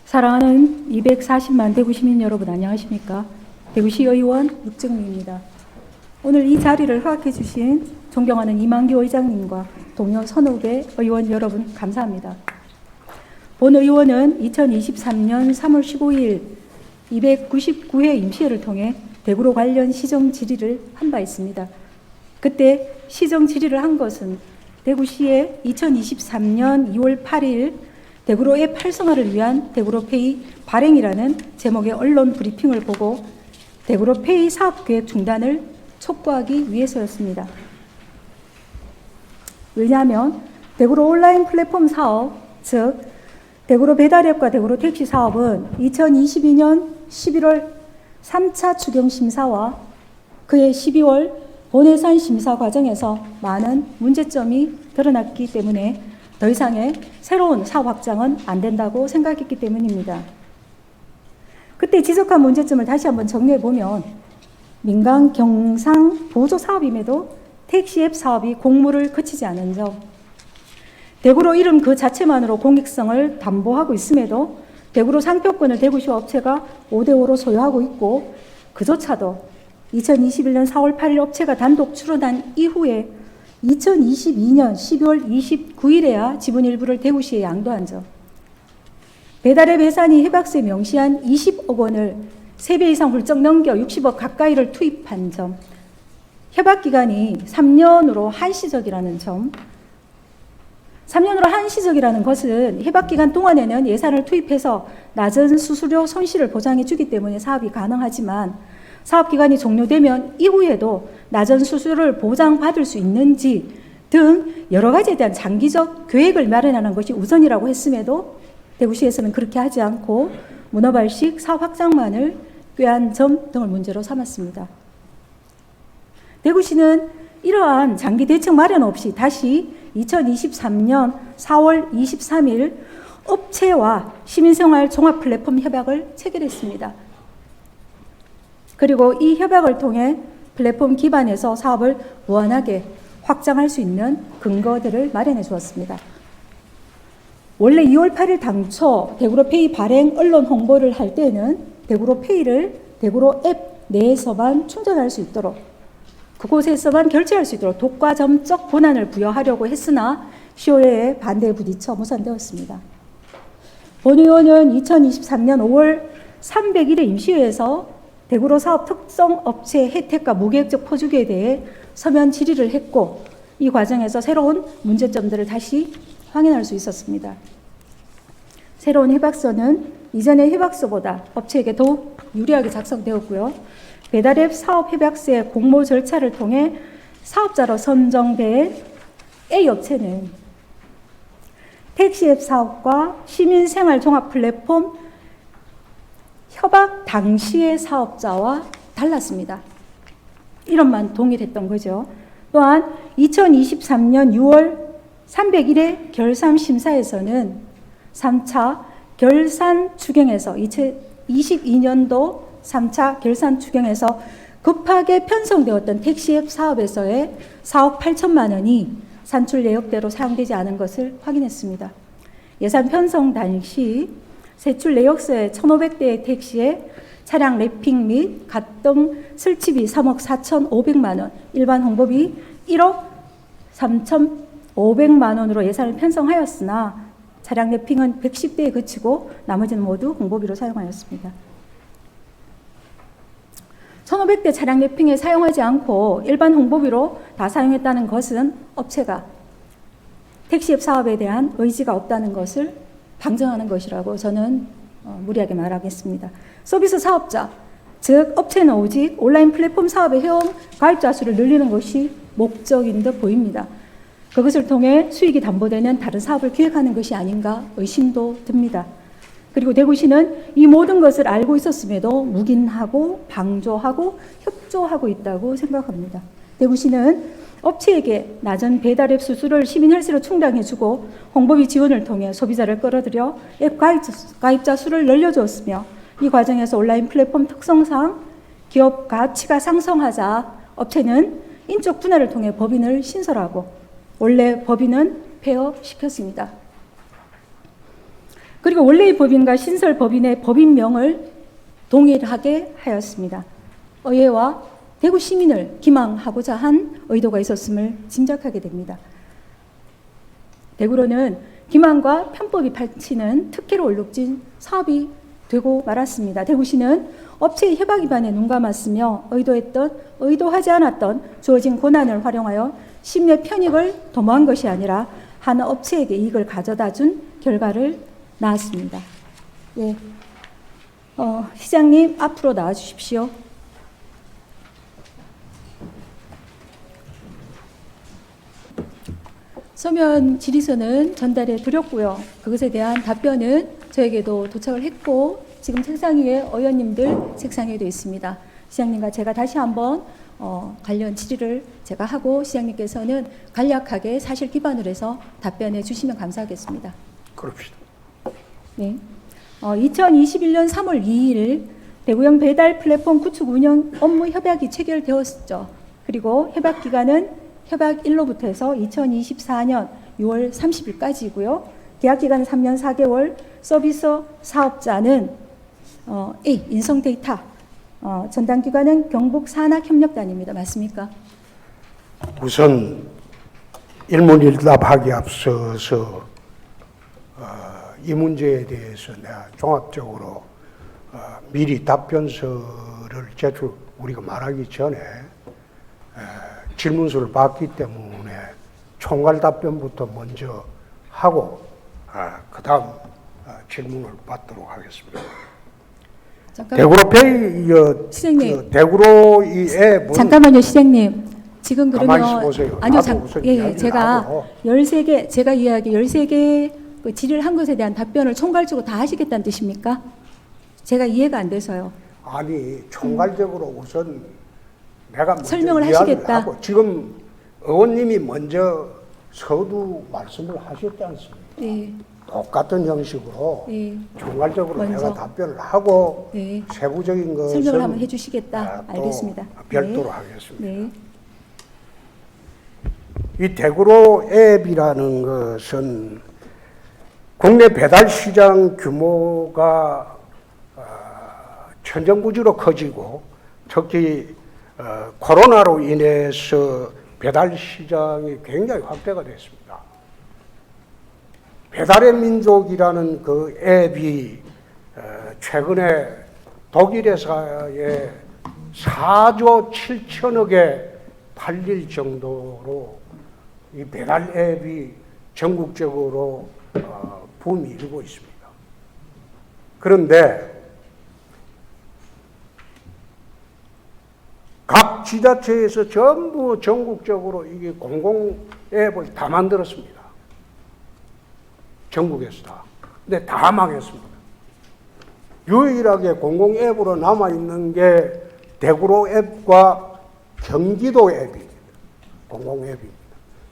사랑하는 240만 대구 시민 여러분, 안녕하십니까? 대구시 의원 육정미입니다. 오늘 이 자리를 허락해 주신 존경하는 이만규 의장님과 동료 선후배 의원 여러분, 감사합니다. 본 의원은 2023년 3월 15일 299회 임시회를 통해 대구로 관련 시정 질의를 한 바 있습니다. 그때 시정 질의를 한 것은 대구시의 2023년 2월 8일 대구로 앱 활성화를 위한 대구로페이 발행이라는 제목의 언론 브리핑을 보고 대구로페이 사업계획 중단을 촉구하기 위해서였습니다. 왜냐하면 대구로 온라인 플랫폼 사업, 즉 대구로 배달앱과 대구로 택시 사업은 2022년 11월 3차 추경 심사와 그해 12월 본예산 심사 과정에서 많은 문제점이 드러났기 때문에 더 이상의 새로운 사업 확장은 안 된다고 생각했기 때문입니다. 그때 지적한 문제점을 다시 한번 정리해 보면 민간 경상 보조 사업임에도 택시 앱 사업이 공모를 거치지 않은 점, 대구로 이름 그 자체만으로 공익성을 담보하고 있음에도 대구로 상표권을 대구시 업체가 5대5로 소유하고 있고 그조차도 2021년 4월 8일 업체가 단독 출원한 이후에 2022년 12월 29일에야 지분 일부를 대구시에 양도한 점, 배달앱 예산이 협약서에 명시한 20억 원을 3배 이상 훌쩍 넘겨 60억 가까이를 투입한 점, 협약기간이 3년으로 한시적이라는 점, 3년으로 한시적이라는 것은 협약기간 동안에는 예산을 투입해서 낮은 수수료 손실을 보장해 주기 때문에 사업이 가능하지만 사업기간이 종료되면 이후에도 낮은 수수료를 보장받을 수 있는지 등 여러 가지에 대한 장기적 계획을 마련하는 것이 우선이라고 했음에도 대구시에서는 그렇게 하지 않고 문어발식 사업 확장만을 꾀한 점 등을 문제로 삼았습니다. 대구시는 이러한 장기 대책 마련 없이 다시 2023년 4월 23일 업체와 시민생활 종합 플랫폼 협약을 체결했습니다. 그리고 이 협약을 통해 플랫폼 기반에서 사업을 무한하게 확장할 수 있는 근거들을 마련해 주었습니다. 원래 2월 8일 당초 대구로페이 발행 언론 홍보를 할 때는 대구로페이를 대구로 앱 내에서만 충전할 수 있도록 그곳에서만 결제할 수 있도록 독과점적 권한을 부여하려고 했으나 시의회의 반대에 부딪혀 무산되었습니다. 본 의원은 2023년 5월 300일에 임시회에서 대구로 사업 특성 업체의 혜택과 무계획적 포주기에 대해 서면 질의를 했고 이 과정에서 새로운 문제점들을 다시 확인할 수 있었습니다. 새로운 협약서는 이전의 협약서보다 업체에게 더욱 유리하게 작성되었고요. 배달앱 사업 협약서의 공모 절차를 통해 사업자로 선정된 A 업체는 택시앱 사업과 시민생활 종합 플랫폼 협약 당시의 사업자와 달랐습니다. 이론만 동일했던 거죠. 또한 2023년 6월 301회 결산 심사에서는 3차 결산 추경에서 2022년도 3차 결산 추경에서 급하게 편성되었던 택시앱 사업에서의 4억 8천만 원이 산출 내역대로 사용되지 않은 것을 확인했습니다. 예산 편성 당시 세출 내역서에 1,500대의 택시에 차량 랩핑 및 가등 설치비 3억 4,500만 원, 일반 홍보비 1억 3,500만 원으로 예산을 편성하였으나 차량 랩핑은 110대에 그치고 나머지는 모두 홍보비로 사용하였습니다. 1,500대 차량 랩핑에 사용하지 않고 일반 홍보비로 다 사용했다는 것은 업체가 택시앱 사업에 대한 의지가 없다는 것을 방증하는 것이라고 저는 무리하게 말하겠습니다. 서비스 사업자, 즉 업체는 오직 온라인 플랫폼 사업의 회원 가입자 수를 늘리는 것이 목적인 듯 보입니다. 그것을 통해 수익이 담보되는 다른 사업을 기획하는 것이 아닌가 의심도 듭니다. 그리고 대구시는 이 모든 것을 알고 있었음에도 묵인하고 방조하고 협조하고 있다고 생각합니다. 대구시는 업체에게 낮은 배달앱 수수료를 시민 혈세로 충당해주고 홍보비 지원을 통해 소비자를 끌어들여 앱 가입자 수를 늘려주었으며 이 과정에서 온라인 플랫폼 특성상 기업 가치가 상승하자 업체는 인적 분할을 통해 법인을 신설하고 원래 법인은 폐업시켰습니다. 그리고 원래의 법인과 신설 법인의 법인명을 동일하게 하였습니다. 의회와 대구 시민을 기망하고자 한 의도가 있었음을 짐작하게 됩니다. 대구로는 기망과 편법이 펼치는 특혜로 얼룩진 사업이 되고 말았습니다. 대구시는 업체의 협약 위반에 눈감았으며 의도하지 않았던 주어진 권한을 활용하여 시민의 편익을 도모한 것이 아니라 한 업체에게 이익을 가져다 준 결과를 낳았습니다. 예. 시장님 앞으로 나와 주십시오. 서면 질의서는 전달해 드렸고요. 그것에 대한 답변은 저에게도 도착을 했고 지금 책상 위에 의원님들 책상 위에도 있습니다. 시장님과 제가 다시 한번 관련 질의를 제가 하고 시장님께서는 간략하게 사실 기반으로 해서 답변해 주시면 감사하겠습니다. 그럽시다. 네. 2021년 3월 2일 대구형 배달 플랫폼 구축 운영 업무 협약이 체결되었죠. 그리고 협약 기간은 협약 1로부터 해서 2024년 6월 30일까지이고요. 계약 기간은 3년 4개월, 서비스 사업자는 A. 인성 데이터, 전담 기관은 경북 산학협력단입니다. 맞습니까? 우선 일문일답하기 앞서서 이 문제에 대해서 내가 종합적으로 미리 답변서를 우리가 말하기 전에 질문서를 받기 때문에 총괄 답변부터 먼저 하고 그 다음 질문을 받도록 하겠습니다. 대구로 시장님. 대구로 이 앱은 잠깐만요, 시장님. 지금 가만히 그러면 보세요. 아니요, 예, 제가 13개 제가 이야기 13개 그 질의를 한 것에 대한 답변을 총괄적으로 다 하시겠다는 뜻입니까? 제가 이해가 안 돼서요. 아니 총괄적으로 우선 내가 먼저 설명을 하시겠다. 하고 지금 의원님이 먼저 서두 말씀을 하셨지 않습니까? 네. 똑같은 형식으로 네. 총괄적으로 먼저. 내가 답변을 하고 네. 세부적인 것은 설명을 한번 해주시겠다. 또 알겠습니다. 별도로 네. 하겠습니다. 네. 이 대구로 앱이라는 것은 국내 배달 시장 규모가 천정부지로 커지고 특히 코로나로 인해서 배달 시장이 굉장히 확대가 됐습니다. 배달의 민족이라는 그 앱이 최근에 독일 회사에 4조 7천억에 팔릴 정도로 이 배달 앱이 전국적으로 붐이 일고 있습니다. 그런데 각 지자체에서 전부 전국적으로 이게 공공 앱을 다 만들었습니다. 전국에서 다. 근데 다 망했습니다. 유일하게 공공 앱으로 남아있는 게 대구로 앱과 경기도 앱입니다. 공공 앱입니다.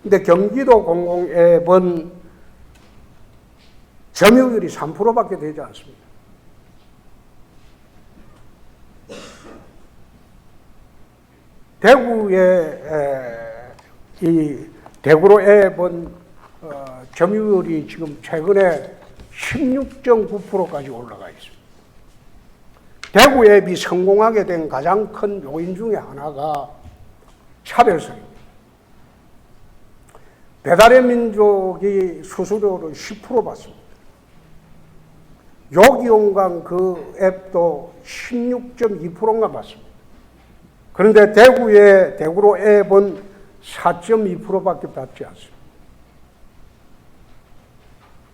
근데 경기도 공공 앱은 점유율이 3%밖에 되지 않습니다. 대구의 이 대구로 앱은 점유율이 지금 최근에 16.9%까지 올라가 있습니다. 대구 앱이 성공하게 된 가장 큰 요인 중에 하나가 차별성입니다. 배달의 민족이 수수료를 10% 받습니다. 요기용강 그 앱도 16.2%인가 받습니다. 그런데 대구로 앱은 4.2%밖에 받지 않습니다.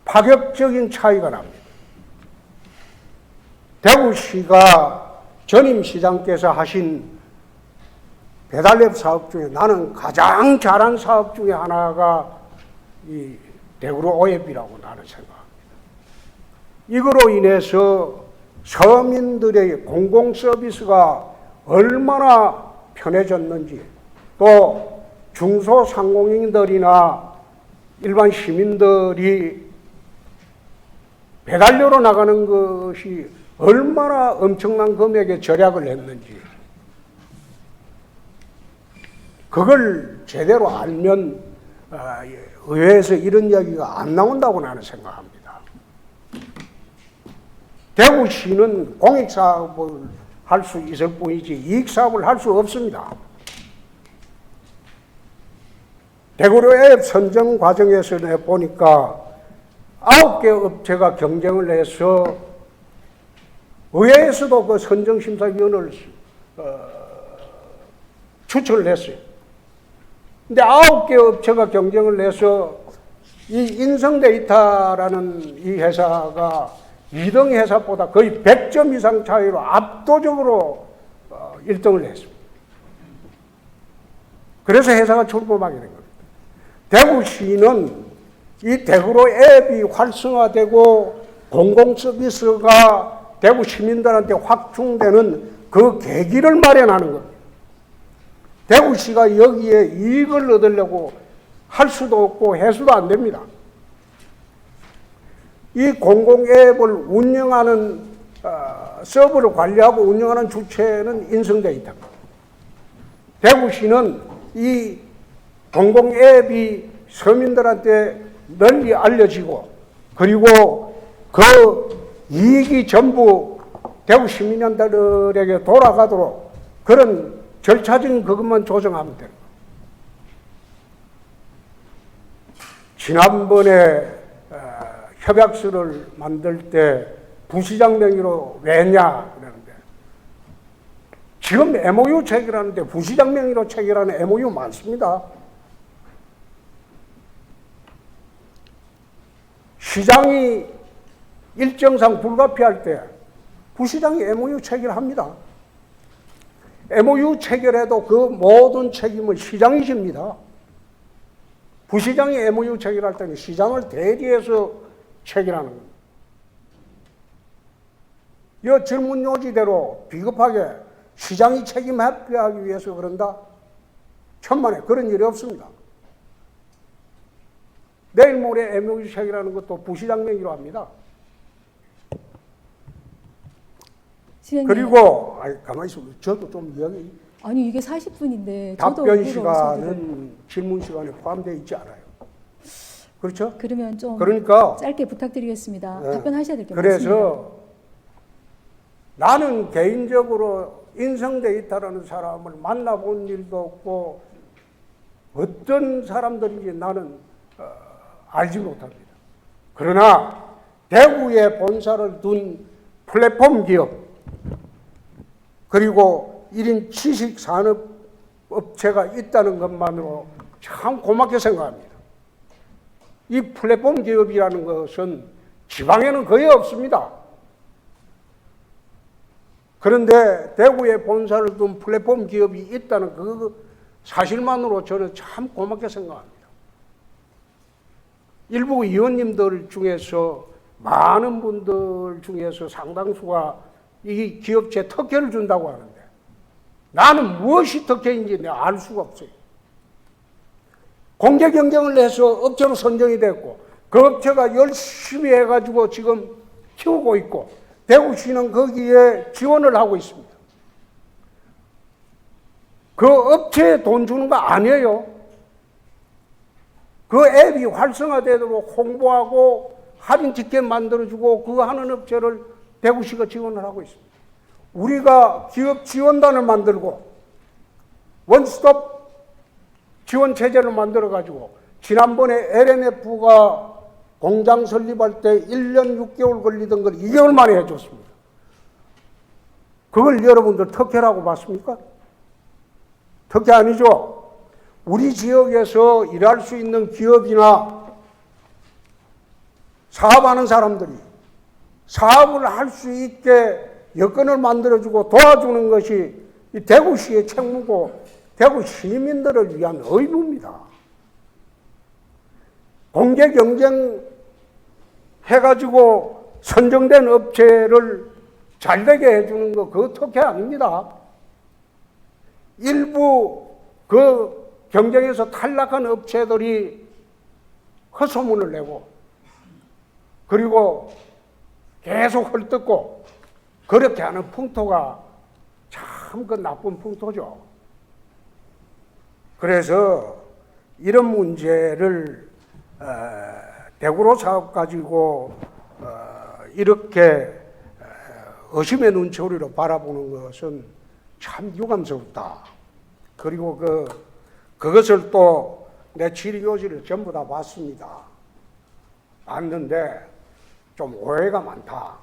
파격적인 차이가 납니다. 대구시가 전임 시장께서 하신 배달앱 사업 중에 나는 가장 잘한 사업 중에 하나가 이 대구로 앱이라고 나는 생각합니다. 이거로 인해서 서민들의 공공 서비스가 얼마나 편해졌는지, 또 중소상공인들이나 일반 시민들이 배달료로 나가는 것이 얼마나 엄청난 금액의 절약을 했는지, 그걸 제대로 알면 의회에서 이런 이야기가 안 나온다고 나는 생각합니다. 대구시는 공익사업을 할 수 있을 뿐이지 이익사업을 할 수 없습니다. 대구로앱 선정 과정에서 보니까 9개 업체가 경쟁을 해서 의회에서도 그 선정심사위원을 추천을 했어요. 근데 9개 업체가 경쟁을 해서 이 인성데이터라는 이 회사가 2등 회사보다 거의 100점 이상 차이로 압도적으로 1등을 했습니다. 그래서 회사가 출범하게 된 겁니다. 대구시는 이 대구로 앱이 활성화되고 공공서비스가 대구 시민들한테 확충되는 그 계기를 마련하는 겁니다. 대구시가 여기에 이익을 얻으려고 할 수도 없고 해서도 안 됩니다. 이 공공앱을 운영하는 서버를 관리하고 운영하는 주체는 인성데이터입니다. 대구시는 이 공공앱이 서민들한테 널리 알려지고 그리고 그 이익이 전부 대구 시민들에게 돌아가도록 그런 절차적인 그것만 조정하면 됩니다. 지난번에 협약서를 만들 때 부시장 명의로 왜냐 그러는데 지금 MOU 체결하는데 부시장 명의로 체결하는 MOU 많습니다. 시장이 일정상 불가피할 때 부시장이 MOU 체결합니다. MOU 체결해도 그 모든 책임은 시장이 집니다. 부시장이 MOU 체결할 때는 시장을 대리해서 체결하는 겁니다. 이 질문 요지대로 비겁하게 시장이 책임 회피하기 위해서 그런다? 천만에 그런 일이 없습니다. 내일 모레 MOU 체결하는 것도 부시장 명의로 합니다. 그리고 가만히 있어. 저도 좀 이야기. 아니 이게 40분인데 답변 시간은 질문 시간에 포함되어 있지 않아요. 그렇죠? 그러면 좀 그러니까 짧게 부탁드리겠습니다. 네. 답변하셔야 될 게 많습니다. 그래서 나는 개인적으로 인성데이터라는 사람을 만나본 일도 없고 어떤 사람들인지 나는 알지 못합니다. 그러나 대구에 본사를 둔 플랫폼 기업 그리고 1인 취식산업업체가 있다는 것만으로 참 고맙게 생각합니다. 이 플랫폼 기업이라는 것은 지방에는 거의 없습니다. 그런데 대구에 본사를 둔 플랫폼 기업이 있다는 그 사실만으로 저는 참 고맙게 생각합니다. 일부 의원님들 중에서 많은 분들 중에서 상당수가 이 기업체 특혜를 준다고 하는데 나는 무엇이 특혜인지 내가 알 수가 없어요. 공개 경쟁을 해서 업체로 선정이 됐고 그 업체가 열심히 해가지고 지금 키우고 있고 대구시는 거기에 지원을 하고 있습니다. 그 업체에 돈 주는 거 아니에요. 그 앱이 활성화되도록 홍보하고 할인 티켓 만들어주고 그거 하는 업체를 대구시가 지원을 하고 있습니다. 우리가 기업 지원단을 만들고 원스톱 지원 체제를 만들어가지고 지난번에 LNF가 공장 설립할 때 1년 6개월 걸리던 걸 2개월 만에 해줬습니다. 그걸 여러분들 특혜라고 봤습니까? 특혜 아니죠? 우리 지역에서 일할 수 있는 기업이나 사업하는 사람들이 사업을 할 수 있게 여건을 만들어주고 도와주는 것이 이 대구시의 책무고 대구 시민들을 위한 의무입니다. 공개 경쟁 해가지고 선정된 업체를 잘되게 해주는 거 그거 특혜 아닙니다. 일부 그 경쟁에서 탈락한 업체들이 헛소문을 내고 그리고 계속 헐뜯고 그렇게 하는 풍토가 참 그 나쁜 풍토죠. 그래서 이런 문제를 대구로 사업 가지고 이렇게 의심의 눈초리로 바라보는 것은 참 유감스럽다. 그리고 그것을 또 내 치료교지를 전부 다 봤습니다. 봤는데 좀 오해가 많다.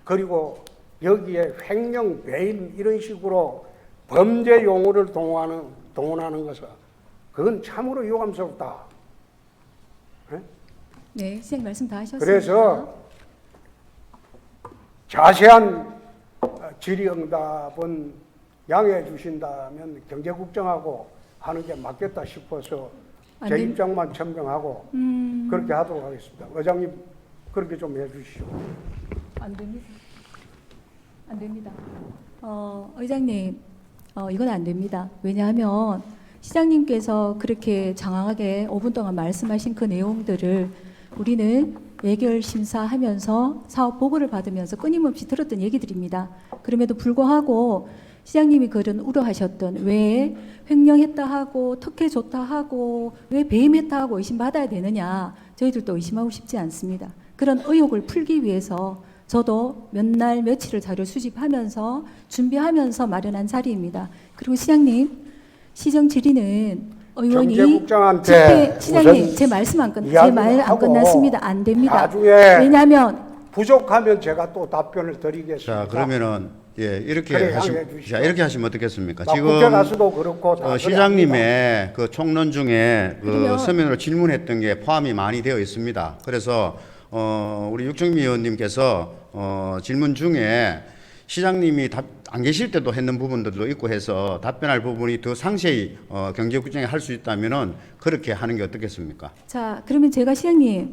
그리고 여기에 횡령, 배임 이런 식으로 범죄 용어를 동원하는 것은 그건 참으로 유감스럽다. 네, 시장님 말씀 다 하셨습니다. 그래서 자세한 질의응답은 양해해 주신다면 경제국장하고 하는 게 맞겠다 싶어서 제 입장만 천명하고 그렇게 하도록 하겠습니다. 의장님 그렇게 좀 해주시죠. 안 됩니다. 안 됩니다. 의장님, 이건 안 됩니다. 왜냐하면 시장님께서 그렇게 장황하게 5분 동안 말씀하신 그 내용들을 우리는 예결 심사하면서 사업 보고를 받으면서 끊임없이 들었던 얘기들입니다. 그럼에도 불구하고 시장님이 그런 우려하셨던 왜 횡령했다 하고 특혜줬다 하고 왜 배임했다 하고 의심받아야 되느냐, 저희들도 의심하고 싶지 않습니다. 그런 의혹을 풀기 위해서 저도 몇 날 며칠을 자료 수집하면서 준비하면서 마련한 자리입니다. 그리고 시장님, 시정 질의는 의원이 경제국장한테 시장님 제 말씀 제 말 안 끝났습니다. 안 됩니다. 나중에 왜냐하면 부족하면 제가 또 답변을 드리겠습니다. 자, 그러면 이렇게 그래, 자, 이렇게 하시면 어떻겠습니까? 국회 지금 가서도 그렇고 다 시장님의 그 총론 중에 그러면- 서면으로 질문했던 게 포함이 많이 되어 있습니다. 그래서 우리 육정미 의원님께서 질문 중에 시장님이 안 계실 때도 했는 부분들도 있고 해서 답변할 부분이 더 상세히 경제국장이 할 수 있다면은 그렇게 하는 게 어떻겠습니까? 자, 그러면 제가 시장님,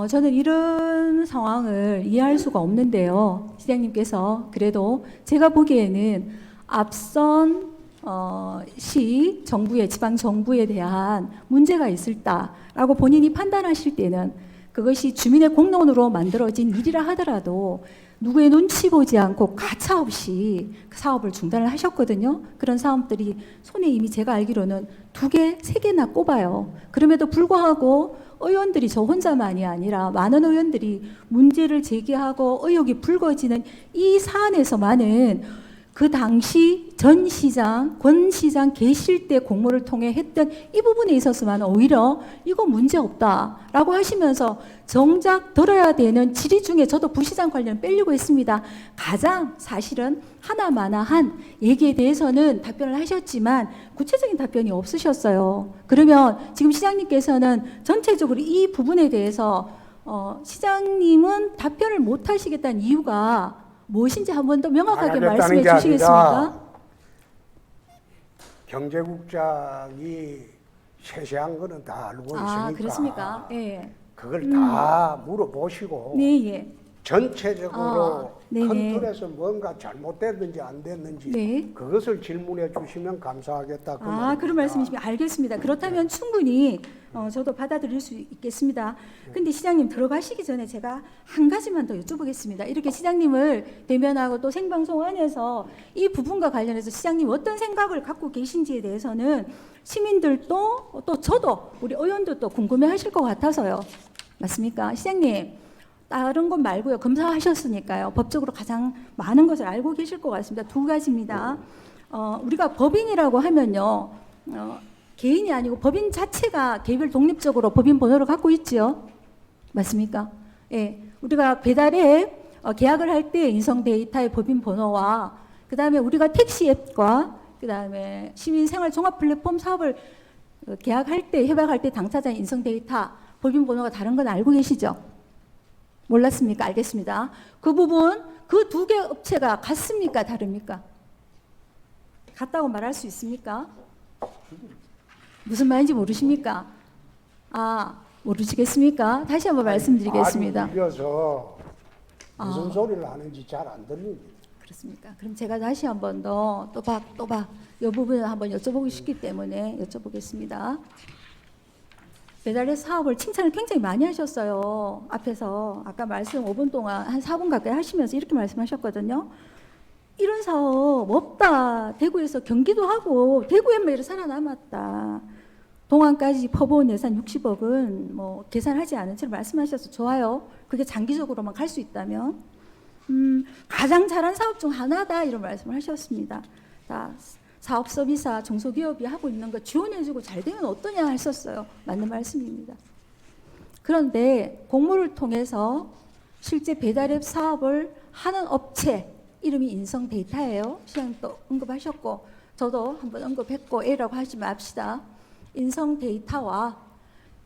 저는 이런 상황을 이해할 수가 없는데요. 시장님께서 그래도 제가 보기에는 앞선 시 정부의 지방 정부에 대한 문제가 있을다라고 본인이 판단하실 때는 그것이 주민의 공론으로 만들어진 일이라 하더라도 누구의 눈치 보지 않고 가차 없이 그 사업을 중단을 하셨거든요. 그런 사업들이 손에 이미 제가 알기로는 2개, 3개나 꼽아요. 그럼에도 불구하고 의원들이 저 혼자만이 아니라 많은 의원들이 문제를 제기하고 의혹이 불거지는 이 사안에서만은 그 당시 전 시장, 권 시장 계실 때 공모를 통해 했던 이 부분에 있어서만 오히려 이거 문제 없다라고 하시면서 정작 들어야 되는 질의 중에 저도 부시장 관련 빼려고 했습니다. 가장 사실은 하나마나한 얘기에 대해서는 답변을 하셨지만 구체적인 답변이 없으셨어요. 그러면 지금 시장님께서는 전체적으로 이 부분에 대해서 시장님은 답변을 못 하시겠다는 이유가 무엇인지 한 번 더 명확하게 말씀해 주시겠습니까? 경제국장이 세세한 거는 다 알고 있으니까 그렇습니까? 예. 그걸 다 물어보시고 네, 예. 전체적으로 큰 네네. 틀에서 뭔가 잘못됐는지 안 됐는지 네. 그것을 질문해 주시면 감사하겠다. 그런 말씀이시면 알겠습니다. 그렇다면 충분히 저도 받아들일 수 있겠습니다. 근데 시장님 들어가시기 전에 제가 한 가지만 더 여쭤보겠습니다. 이렇게 시장님을 대면하고 또 생방송 안에서 이 부분과 관련해서 시장님 어떤 생각을 갖고 계신지에 대해서는 시민들도 또 저도 우리 의원들도 궁금해 하실 것 같아서요. 맞습니까? 시장님, 다른 것 말고요. 검사하셨으니까요. 법적으로 가장 많은 것을 알고 계실 것 같습니다. 2가지입니다. 우리가 법인이라고 하면요. 개인이 아니고 법인 자체가 개별 독립적으로 법인 번호를 갖고 있죠. 맞습니까? 예. 우리가 배달에 계약을 할 때 인성 데이터의 법인 번호와 그다음에 우리가 택시 앱과 그다음에 시민생활 종합 플랫폼 사업을 계약할 때 협약할 때 당사자 인성 데이터 법인 번호가 다른 건 알고 계시죠? 몰랐습니까? 알겠습니다. 그 부분 그 2개 업체가 같습니까? 다릅니까? 같다고 말할 수 있습니까? 무슨 말인지 모르십니까? 모르시겠습니까? 다시 한번 말씀드리겠습니다. 말이 밀려서 무슨 소리를 하는지 잘 안 들립니다. 그렇습니까? 그럼 제가 다시 한번 더 또박 이 부분을 한번 여쭤보고 싶기 때문에 여쭤보겠습니다. 배달의 사업을 칭찬을 굉장히 많이 하셨어요. 앞에서 아까 말씀 5분 동안 한 4분 가까이 하시면서 이렇게 말씀하셨거든요. 이런 사업 없다. 대구에서 경기도 하고 대구에만 이렇게 살아남았다. 동안까지 퍼부은 예산 60억은 뭐 계산하지 않은 채로 말씀하셔서 좋아요. 그게 장기적으로만 갈 수 있다면. 가장 잘한 사업 중 하나다 이런 말씀을 하셨습니다. 사업 서비스와 중소기업이 하고 있는 거 지원해주고 잘 되면 어떠냐 하셨어요. 맞는 말씀입니다. 그런데 공모를 통해서 실제 배달앱 사업을 하는 업체 이름이 인성데이터예요. 시장도 언급하셨고 저도 한번 언급했고 A라고 하지 맙시다. 인성데이터와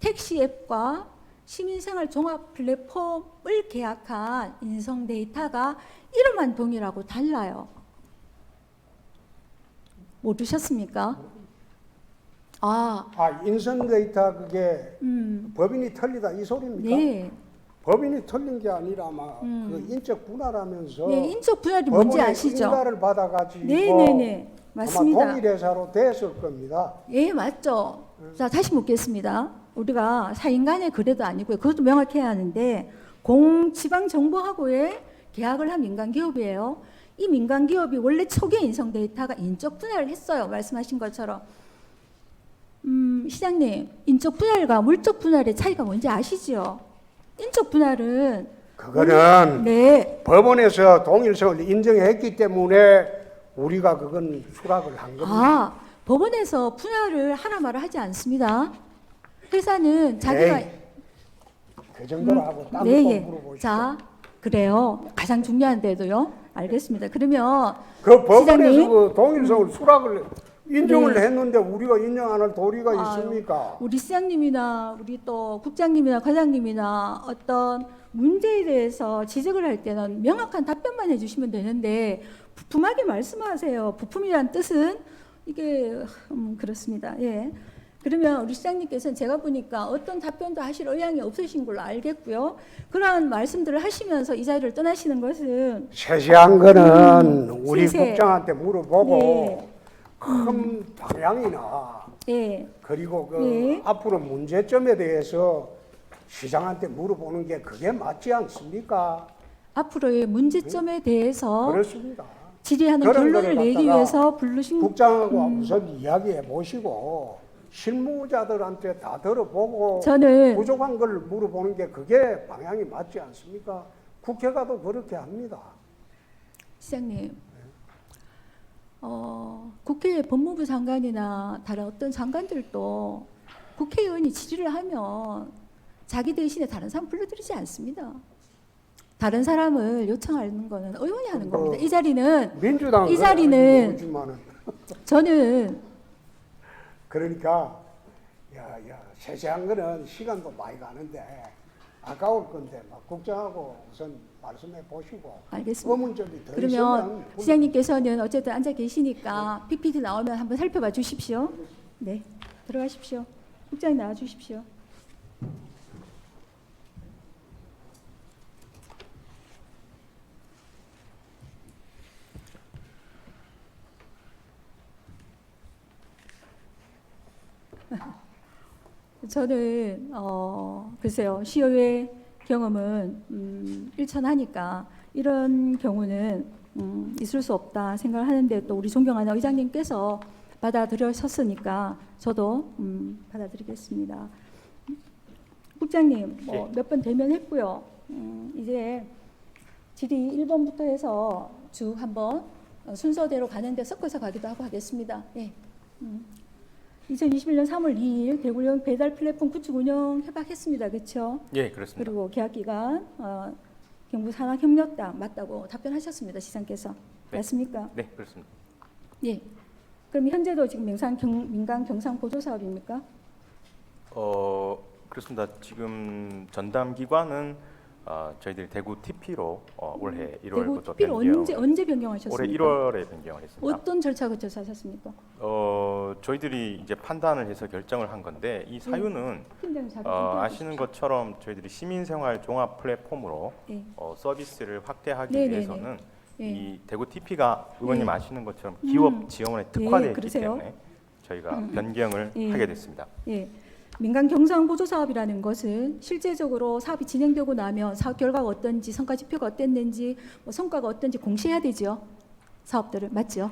택시앱과 시민생활 종합 플랫폼을 계약한 인성데이터가 이름만 동일하고 달라요. 모르셨습니까? 인성 데이터 그게 법인이 틀리다 이 소리입니까? 네. 법인이 틀린 게 아니라 아마 그 인적 분할하면서 네, 인적 분할이 뭔지 법원의 아시죠? 인가를 받아가지고 네, 맞습니다. 아마 동일 회사로 됐을 겁니다. 예, 맞죠. 자, 다시 묻겠습니다. 우리가 사인 간의 거래도 아니고요. 그것도 명확해야 하는데 공지방정보하고의 계약을 한 민간기업이에요. 이 민간기업이 원래 초기에 인성 데이터가 인적 분할을 했어요. 말씀하신 것처럼. 시장님, 인적 분할과 물적 분할의 차이가 뭔지 아시죠? 인적 분할은 그거는 네. 법원에서 동일성을 인정했기 때문에 우리가 그건 수락을 한 겁니다. 법원에서 분할을 하라 말을 하지 않습니다. 회사는 자기가 그 정도로 하고 딴 네, 거 예. 물어보시죠. 자, 그래요. 가장 중요한데도요. 알겠습니다. 그러면 그 법원에서 시장님. 그 동일성을 수락을 인정을 네. 했는데 우리가 인정 안 할 도리가 있습니까? 우리 시장님이나 우리 또 국장님이나 과장님이나 어떤 문제에 대해서 지적을 할 때는 명확한 답변만 해주시면 되는데 부품하게 말씀하세요. 부품이란 뜻은 이게 그렇습니다. 예. 그러면 우리 시장님께서는 제가 보니까 어떤 답변도 하실 의향이 없으신 걸로 알겠고요. 그러한 말씀들을 하시면서 이 자리를 떠나시는 것은 세세한 거는 우리 세세. 국장한테 물어보고 네. 큰 방향이나 예. 그리고 그 네. 앞으로 문제점에 대해서 시장한테 물어보는 게 그게 맞지 않습니까? 앞으로의 문제점에 대해서 그렇습니다. 질의하는 그런 결론을 거를 내기 갖다가 위해서 부르신 국장하고 우선 이야기해 보시고 실무자들한테 다 들어보고 저는 부족한 걸 물어보는 게 그게 방향이 맞지 않습니까? 국회가 또 그렇게 합니다. 시장님, 국회 법무부 장관이나 다른 어떤 장관들도 국회의원이 질의를 하면 자기 대신에 다른 사람 불러들이지 않습니다. 다른 사람을 요청하는 거는 의원이 하는 겁니다. 이 자리는 민주당 이 자리는 저는 그러니까 세세한 거는 시간도 많이 가는데 아까울 건데 막 국장하고 우선 말씀해 보시고 알겠습니다. 의문점이 더 그러면 있으면 시장님께서는 어쨌든 앉아 계시니까 PPT 나오면 한번 살펴봐 주십시오. 네, 들어가십시오. 국장님 나와 주십시오. 저는 글쎄요, 시의회 경험은 일천하니까 이런 경우는 있을 수 없다 생각을 하는데 또 우리 존경하는 의장님께서 받아들여셨으니까 저도 받아들이겠습니다. 국장님 몇 번 대면했고요. 이제 질의 1번부터 해서 쭉 한번 순서대로 가는데 섞어서 가기도 하고 하겠습니다. 예. 2021년 3월 2일 대구형 배달 플랫폼 구축 운영 협약했습니다. 그렇죠? 예, 그렇습니다. 그리고 계약 기간 경부 산학협력당 맞다고 답변하셨습니다. 시장께서. 네. 맞습니까? 네, 그렇습니다. 예. 그럼 현재도 지금 민간 경상 보조 사업입니까? 그렇습니다. 지금 전담 기관은 저희들이 대구 TP로 올해 1월부터 대구 TP로 언제 변경하셨습니까? 올해 1월에 변경을 했습니다. 어떤 절차 거쳐서 하셨습니까? 저희들이 이제 판단을 해서 결정을 한 건데 이 사유는 팀장님 자료 아시는 것처럼 저희들이 시민생활 종합 플랫폼으로 예. 서비스를 확대하기 네네네. 위해서는 예. 이 대구 TP가 의원님 예. 아시는 것처럼 기업 지원에 특화되어 있기 그러세요? 때문에 저희가 변경을 예. 하게 됐습니다. 예. 민간 경상 보조 사업이라는 것은 실제적으로 사업이 진행되고 나면 사업 결과가 어떤지, 성과 지표가 어땠는지, 성과가 어떤지 공시해야 되죠. 사업들을 맞죠?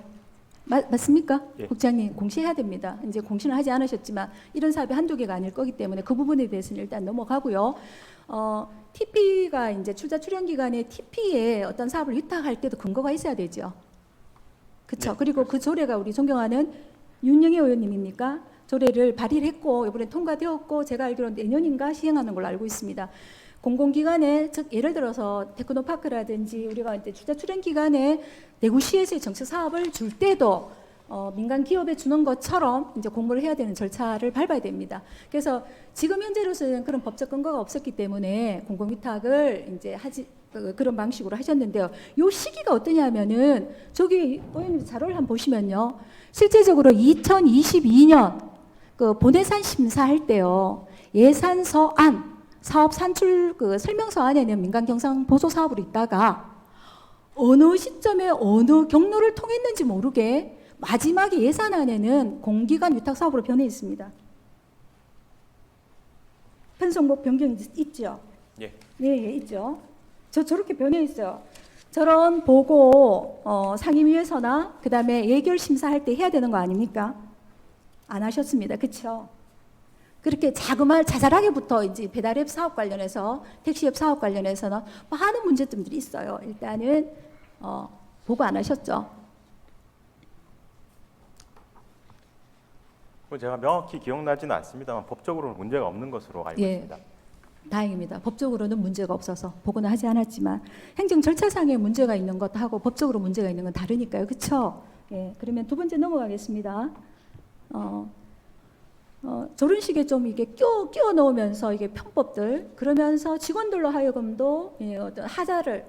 맞습니까? 예. 국장님, 공시해야 됩니다. 이제 공시는 하지 않으셨지만 이런 사업이 한두 개가 아닐 거기 때문에 그 부분에 대해서는 일단 넘어가고요. TP가 이제 출자 출연 기간에 TP에 어떤 사업을 위탁할 때도 근거가 있어야 되죠. 그렇죠. 네, 그리고 그 조례가 우리 존경하는 윤영애 의원님입니까? 조례를 발의를 했고 이번에 통과되었고 제가 알기로는 내년인가 시행하는 걸로 알고 있습니다. 공공기관에 즉 예를 들어서 테크노파크라든지 우리가 이제 출자 출연 기간에 대구시에서의 정책 사업을 줄 때도 민간 기업에 주는 것처럼 이제 공모를 해야 되는 절차를 밟아야 됩니다. 그래서 지금 현재로서는 그런 법적 근거가 없었기 때문에 공공위탁을 이제 그런 방식으로 하셨는데요. 요 시기가 어떠냐면은 저기 의원님 자료를 한번 보시면요. 실제적으로 2022년 그 본예산 심사할 때요. 예산서안 사업 산출 그 설명서 안에는 민간 경상 보조 사업으로 있다가 어느 시점에 어느 경로를 통했는지 모르게 마지막에 예산안에는 공기관 위탁 사업으로 변해 있습니다. 편성목 변경이 있죠? 예. 네, 있죠. 저렇게 변해 있어요. 저런 보고 상임위에서나 그다음에 예결 심사할 때 해야 되는 거 아닙니까? 안 하셨습니다. 그렇죠? 그렇게 자잘하게부터 이제 배달앱 사업 관련해서 택시앱 사업 관련해서는 많은 문제점들이 있어요. 일단은 보고 안 하셨죠? 제가 명확히 기억나지는 않습니다만 법적으로는 문제가 없는 것으로 알고 예. 있습니다. 다행입니다. 법적으로는 문제가 없어서 보고는 하지 않았지만 행정 절차상에 문제가 있는 것하고 법적으로 문제가 있는 건 다르니까요. 그렇죠? 예. 그러면 두 번째 넘어가겠습니다. 저런 식의 좀 이게 끼워 넣으면서 이게 편법들 그러면서 직원들로 하여금도 어떤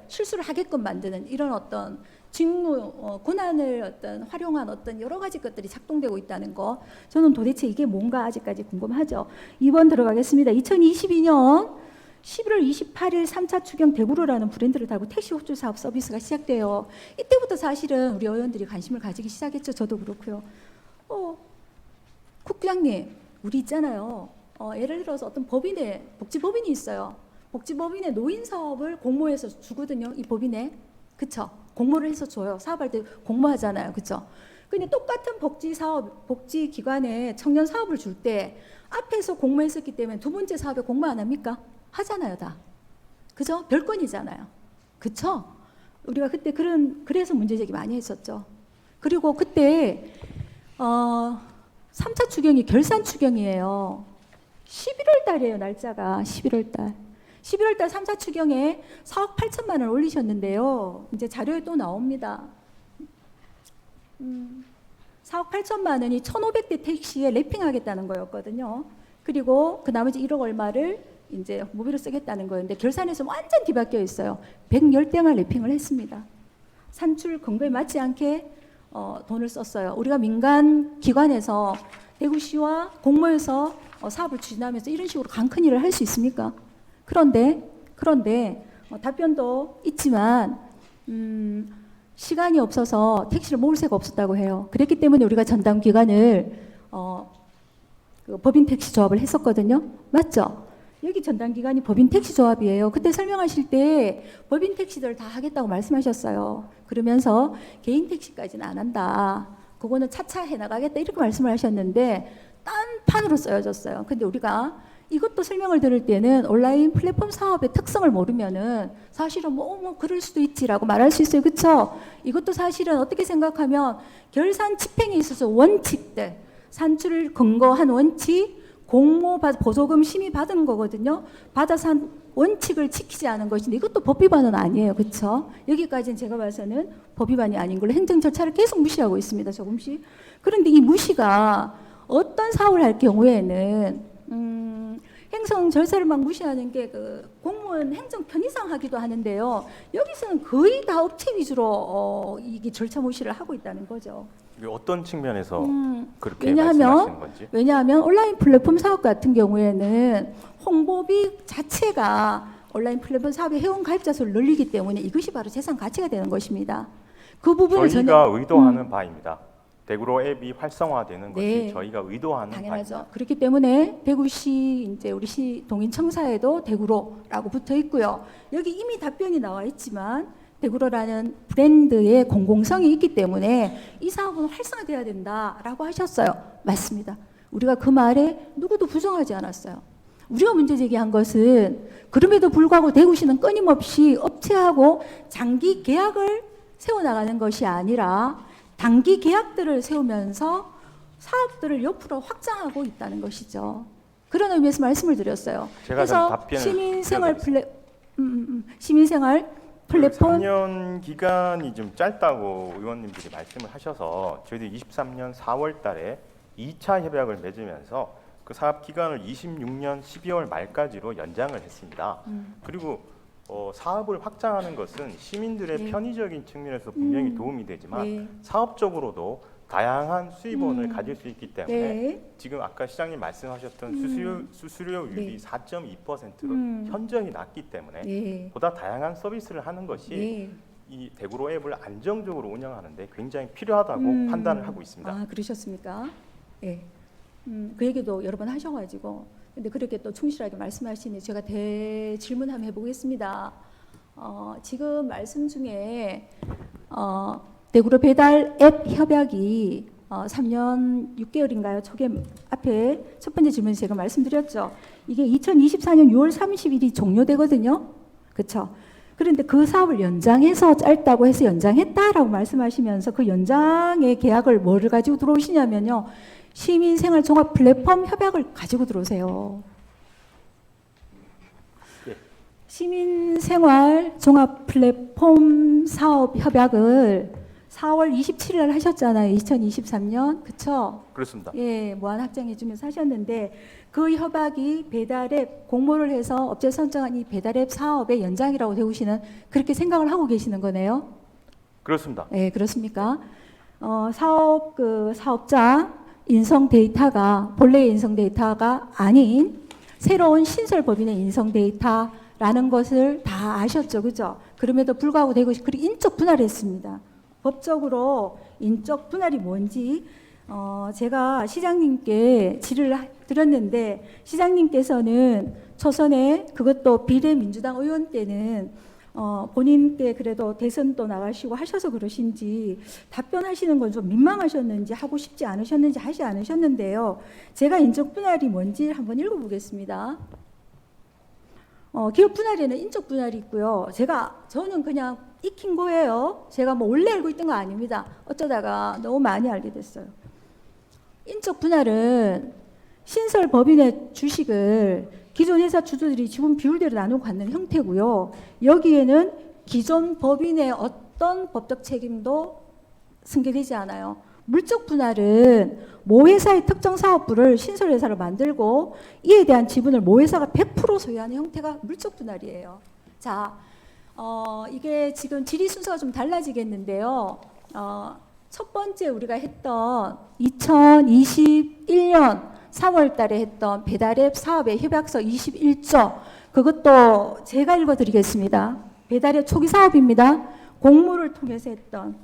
실수를 하게끔 만드는 이런 어떤 직무 권한을 어떤 활용한 어떤 여러 가지 것들이 작동되고 있다는 거 저는 도대체 이게 뭔가 아직까지 궁금하죠. 2번 들어가겠습니다. 2022년 11월 28일 3차 추경 대구로라는 브랜드를 달고 택시 호출 사업 서비스가 시작돼요. 이때부터 사실은 우리 의원들이 관심을 가지기 시작했죠. 저도 그렇고요. 국장님, 우리 있잖아요. 예를 들어서 어떤 복지법인이 있어요. 복지법인의 노인 사업을 공모해서 주거든요. 이 법인에. 그쵸? 공모를 해서 줘요. 사업할 때 공모하잖아요. 그쵸? 근데 똑같은 복지기관에 청년 사업을 줄 때 앞에서 공모했었기 때문에 두 번째 사업에 공모 안 합니까? 하잖아요, 다. 그죠? 별건이잖아요. 그쵸? 우리가 그때 그래서 문제제기 많이 했었죠. 그리고 그때, 3차 추경이 결산 추경이에요. 11월 달이에요, 날짜가. 11월 달. 11월 달 3차 추경에 4억 8천만 원 올리셨는데요. 이제 자료에 또 나옵니다. 4억 8천만 원이 1,500대 택시에 랩핑하겠다는 거였거든요. 그리고 그 나머지 1억 얼마를 이제 모비로 쓰겠다는 거였는데 결산에서 완전 뒤바뀌어 있어요. 110대만 랩핑을 했습니다. 산출 근거에 맞지 않게 돈을 썼어요. 우리가 민간 기관에서 대구시와 공모해서 사업을 추진하면서 이런 식으로 강큰 일을 할 수 있습니까? 그런데 답변도 있지만 시간이 없어서 택시를 모을 새가 없었다고 해요. 그랬기 때문에 우리가 전담 기관을 그 법인 택시 조합을 했었거든요. 맞죠? 여기 전담 기관이 법인 택시 조합이에요. 그때 설명하실 때 법인 택시들 다 하겠다고 말씀하셨어요. 그러면서 개인 택시까지는 안 한다. 그거는 차차 해나가겠다 이렇게 말씀을 하셨는데 딴판으로 쓰여졌어요. 근데 우리가 이것도 설명을 들을 때는 온라인 플랫폼 사업의 특성을 모르면은 사실은 뭐 그럴 수도 있지라고 말할 수 있어요. 그렇죠? 이것도 사실은 어떻게 생각하면 결산 집행에 있어서 원칙들, 산출을 근거한 원칙, 공모 보조금 심의 받은 거거든요. 받아서 한 원칙을 지키지 않은 것인데 이것도 법 위반은 아니에요. 그렇죠? 여기까지는 제가 봐서는 법 위반이 아닌 걸로 행정 절차를 계속 무시하고 있습니다. 조금씩. 그런데 이 무시가 어떤 사업을 할 경우에는 행정 절차를 막 무시하는 게 그 공무원 행정 편의상 하기도 하는데요. 여기서는 거의 다 업체 위주로 이게 절차 무시를 하고 있다는 거죠. 이게 어떤 측면에서 그렇게 말씀하시는 건지? 왜냐하면 온라인 플랫폼 사업 같은 경우에는 홍보비 자체가 온라인 플랫폼 사업의 회원 가입자 수를 늘리기 때문에 이것이 바로 재산 가치가 되는 것입니다. 그 부분을 저희가 의도하는 바입니다. 대구로 앱이 활성화되는 것이 네. 저희가 의도하는 당연하죠. 바입니다. 그렇기 때문에 대구시 이제 우리 시 동인청사에도 대구로라고 붙어 있고요. 여기 이미 답변이 나와 있지만 대구로라는 브랜드의 공공성이 있기 때문에 이 사업은 활성화돼야 된다라고 하셨어요. 맞습니다. 우리가 그 말에 누구도 부정하지 않았어요. 우리가 문제 제기한 것은 그럼에도 불구하고 대구시는 끊임없이 업체하고 장기 계약을 세워나가는 것이 아니라 단기 계약들을 세우면서 사업들을 옆으로 확장하고 있다는 것이죠. 그런 의미에서 말씀을 드렸어요. 제가 좀 그래서 답변을 시민생활 플랫폼 3년 기간이 좀 짧다고 의원님들이 말씀을 하셔서 저희들이 23년 4월 달에 2차 협약을 맺으면서 그 사업 기간을 26년 12월 말까지로 연장을 했습니다. 그리고 사업을 확장하는 것은 시민들의 네. 편의적인 측면에서 분명히 도움이 되지만 네. 사업적으로도 다양한 수입원을 가질 수 있기 때문에 네. 지금 아까 시장님 말씀하셨던 수수료율이 네. 4.2%로 현저히 낮기 때문에 네. 보다 다양한 서비스를 하는 것이 네. 이 대구로 앱을 안정적으로 운영하는데 굉장히 필요하다고 판단을 하고 있습니다. 아, 그러셨습니까? 예. 그 얘기도 여러 번 하셔가지고, 근데 그렇게 또 충실하게 말씀하시니 제가 질문 한번 해보겠습니다. 지금 말씀 중에 대구로 배달 앱 협약이 3년 6개월인가요? 앞에 첫 번째 질문에 제가 말씀드렸죠. 이게 2024년 6월 30일이 종료되거든요. 그렇죠? 그런데 그 사업을 연장해서 짧다고 해서 연장했다라고 말씀하시면서 그 연장의 계약을 뭐를 가지고 들어오시냐면요. 시민생활 종합 플랫폼 협약을 가지고 들어오세요. 예. 시민생활 종합 플랫폼 사업 협약을 4월 27일 날 하셨잖아요. 2023년. 그쵸? 그렇습니다. 예, 무한 확장해주면서 하셨는데 그 협약이 배달앱 공모를 해서 업체 선정한 이 배달앱 사업의 연장이라고 대구시는 그렇게 생각을 하고 계시는 거네요. 그렇습니다. 네, 그렇습니까? 사업자 인성 데이터가 본래의 인성 데이터가 아닌 새로운 신설 법인의 인성 데이터라는 것을 다 아셨죠, 그죠? 그럼에도 불구하고 대구시 그리고 인적 분할을 했습니다. 법적으로 인적 분할이 뭔지 제가 시장님께 질의를 드렸는데 시장님께서는 초선에 그것도 비례민주당 의원 때는 본인께 그래도 대선도 나가시고 하셔서 그러신지 답변하시는 건 좀 민망하셨는지 하고 싶지 않으셨는지 하지 않으셨는데요. 제가 인적 분할이 뭔지 한번 읽어보겠습니다. 기업 분할에는 인적 분할이 있고요. 저는 그냥 익힌 거예요. 제가 뭐 원래 알고 있던 거 아닙니다. 어쩌다가 너무 많이 알게 됐어요. 인적 분할은 신설 법인의 주식을 기존 회사 주주들이 지분 비율대로 나누고 갖는 형태고요. 여기에는 기존 법인의 어떤 법적 책임도 승계되지 않아요. 물적 분할은 모 회사의 특정 사업부를 신설 회사로 만들고 이에 대한 지분을 모 회사가 100% 소유하는 형태가 물적 분할이에요. 자, 이게 지금 질의 순서가 좀 달라지겠는데요. 첫 번째 우리가 했던 2021년 3월 달에 했던 배달앱 사업의 협약서 21조 그것도 제가 읽어드리겠습니다. 배달앱 초기 사업입니다. 공모를 통해서 했던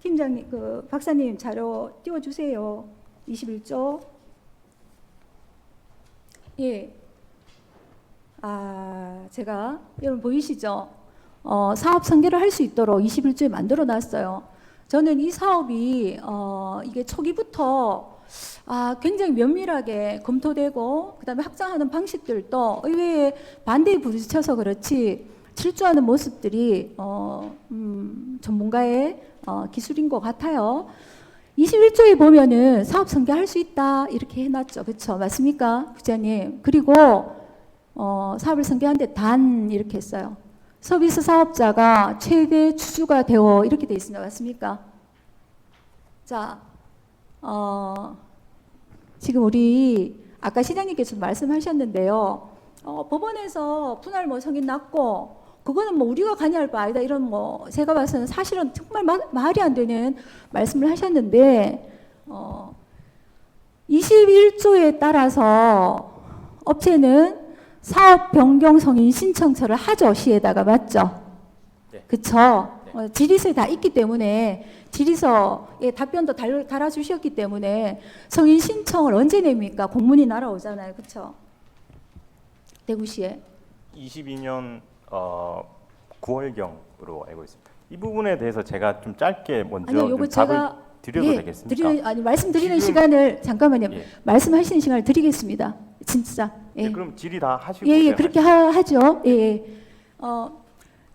팀장님, 박사님 자료 띄워주세요. 21조. 예. 제가 여러분 보이시죠? 사업 설계를 할 수 있도록 21조에 만들어 놨어요. 저는 이 사업이 이게 초기부터 굉장히 면밀하게 검토되고 그다음에 확장하는 방식들도 의회에 반대에 부딪혀서 그렇지 질주하는 모습들이 전문가의 기술인 것 같아요. 21조에 보면은 사업 설계할 수 있다 이렇게 해놨죠, 그렇죠? 맞습니까, 부장님? 그리고 사업을 설계하는데 단 이렇게 했어요. 서비스 사업자가 최대 주주가 되어 이렇게 돼 있습니다. 맞습니까? 자, 지금 우리 아까 시장님께서 말씀하셨는데요. 법원에서 분할 성인 났고 그거는 우리가 관여할 바 아니다 이런 제가 봐서는 사실은 정말 말이 안 되는 말씀을 하셨는데 21조에 따라서 업체는 사업 변경 성인 신청서를 하죠, 시에다가. 맞죠? 네. 그쵸? 질의서에 다 있기 때문에 질의서에 답변도 달아주셨기 때문에 성인 신청을 언제 냅니까? 공문이 날아오잖아요. 그쵸? 대구시에. 22년 9월경으로 알고 있습니다. 이 부분에 대해서 제가 좀 짧게 먼저 아니요, 요거 좀 답을 제가 드려도 되겠습니까? 아니 말씀드리는 지금- 시간을 잠깐만요. 예. 말씀하시는 시간을 드리겠습니다. 진짜. 예. 네, 그럼 질의 다 하시고 예, 제가 그렇게 하죠. 예, 예.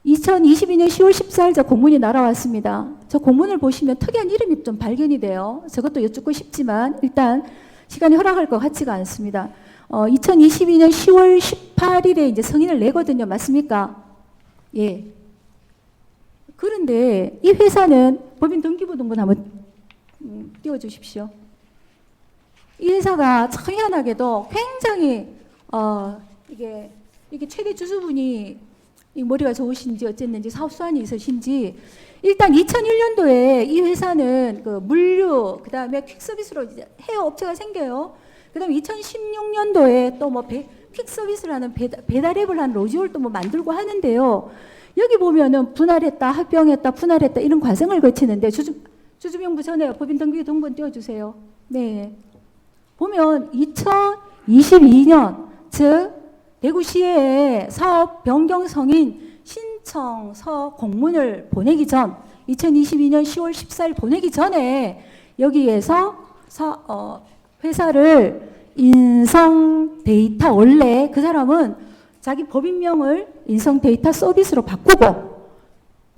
2022년 10월 14일 저 공문이 날아왔습니다. 저 공문을 보시면 특이한 이름이 좀 발견이 돼요. 저것도 여쭙고 싶지만 일단 시간이 허락할 것 같지가 않습니다. 2022년 10월 18일에 이제 승인을 내거든요. 맞습니까? 예. 그런데 이 회사는 법인 등기부등본 한번 띄워주십시오. 이 회사가 참 희한하게도 굉장히 이게 최대 주주분이 이 머리가 좋으신지 어쨌는지 사업 수완이 있으신지 일단 2001년도에 이 회사는 그 물류 그다음에 퀵서비스로 이제 헤어 업체가 생겨요. 그다음에 2016년도에 또 뭐 퀵서비스를 하는 배달앱을 한 로지올 또 뭐 만들고 하는데요. 여기 보면은 분할했다, 합병했다, 분할했다 이런 과정을 거치는데 주주명부 전에 법인 등기 등본 띄워주세요. 네. 보면 2022년 즉 대구시에 사업 변경 승인 신청서 공문을 보내기 전 2022년 10월 14일 보내기 전에 여기에서 회사를 인성 데이터 원래 그 사람은 자기 법인명을 인성 데이터 서비스로 바꾸고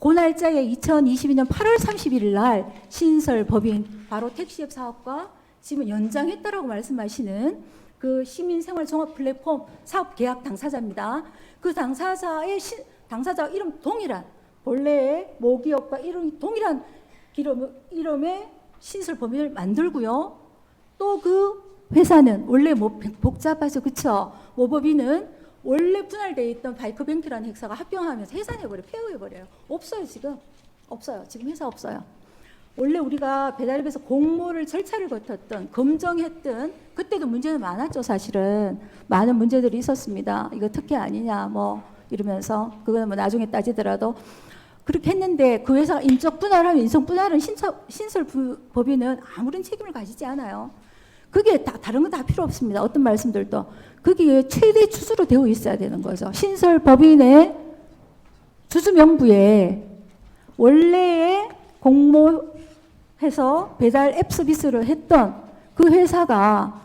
그 날짜에 2022년 8월 31일 날 신설 법인 바로 택시앱 사업과 지금 연장했다라고 말씀하시는 그 시민생활 종합 플랫폼 사업 계약 당사자입니다. 그 당사자의 당사자 이름 동일한 본래의 모기업과 이름이 동일한 이름의 신설 법인을 만들고요. 또 그 회사는 원래 뭐 복잡하죠, 그렇죠? 모법인은 원래 분할되어 있던 바이크뱅크라는 회사가 합병하면서 해산해버려요, 폐업해버려요. 없어요 지금, 없어요. 지금 회사 없어요. 원래 우리가 배달앱에서 공모를 절차를 거쳤던 검증했던 그때도 문제는 많았죠. 사실은 많은 문제들이 있었습니다. 이거 특혜 아니냐 뭐 이러면서 그거는 뭐 나중에 따지더라도 그렇게 했는데 그 회사가 인적 분할하면 인성 분할은 신설 법인은 아무런 책임을 가지지 않아요. 그게 다른 건 다 필요 없습니다. 어떤 말씀들도 그게 최대 주주로 되어 있어야 되는 거죠. 신설 법인의 주주 명부에 원래의 공모해서 배달 앱 서비스를 했던 그 회사가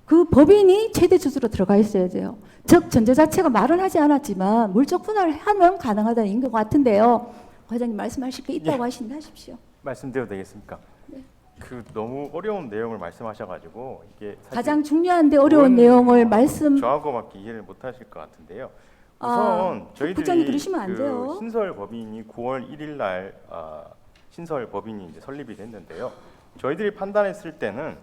그 법인이 최대 주주로 들어가 있어야 돼요. 즉 전제 자체가 말은 하지 않았지만 물적 분할을 하면 가능하다는 것 같은데요. 과장님 말씀하실 게 있다고 하시는데 하십시오. 말씀드려도 되겠습니까? 네. 그 너무 어려운 내용을 말씀하셔가지고 이게 사실 가장 중요한데 어려운 내용을 말씀. 저하고밖에 이해를 못하실 것 같은데요. 우선 아, 저희들이 국장님 그러시면 안 돼요. 신설 법인이 9월 1일 날 신설 법인이 이제 설립이 됐는데요. 저희들이 판단했을 때는